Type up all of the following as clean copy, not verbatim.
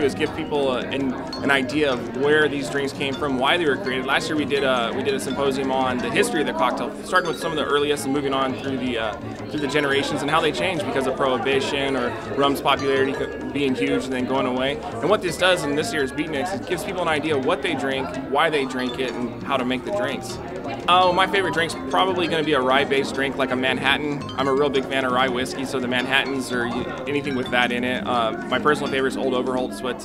do is give people an idea of where these drinks came from, why they were created. Last year we did a symposium on the history of the cocktail, starting with some of the earliest and moving on through the generations and how they changed because of Prohibition or rum's popularity being huge and then going away. And what this does in this year's Beatniks is it gives people an idea of what they drink, why they drink it, and how to make the drinks. Oh, my favorite drink's probably going to be a rye-based drink like a Manhattan. I'm a real big fan of rye whiskey, so the Manhattans or anything with that in it. My personal favorite is Old Overholt. It's what,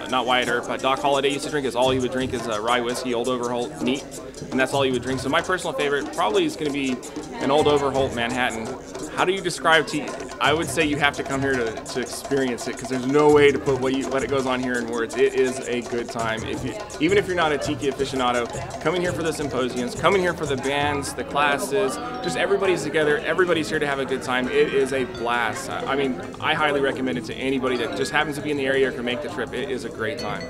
not Wyatt Earp, but Doc Holliday used to drink. Is all he would drink is rye whiskey, Old Overholt neat, and that's all he would drink. So my personal favorite probably is going to be an Old Overholt Manhattan. How do you describe tea? I would say you have to come here to experience it, because there's no way to put what it goes on here in words. It is a good time. Even if you're not a tiki aficionado, come in here for the symposiums, come in here for the bands, the classes, just everybody's together, everybody's here to have a good time. It is a blast. I mean, I highly recommend it to anybody that just happens to be in the area or can make the trip. It is a great time.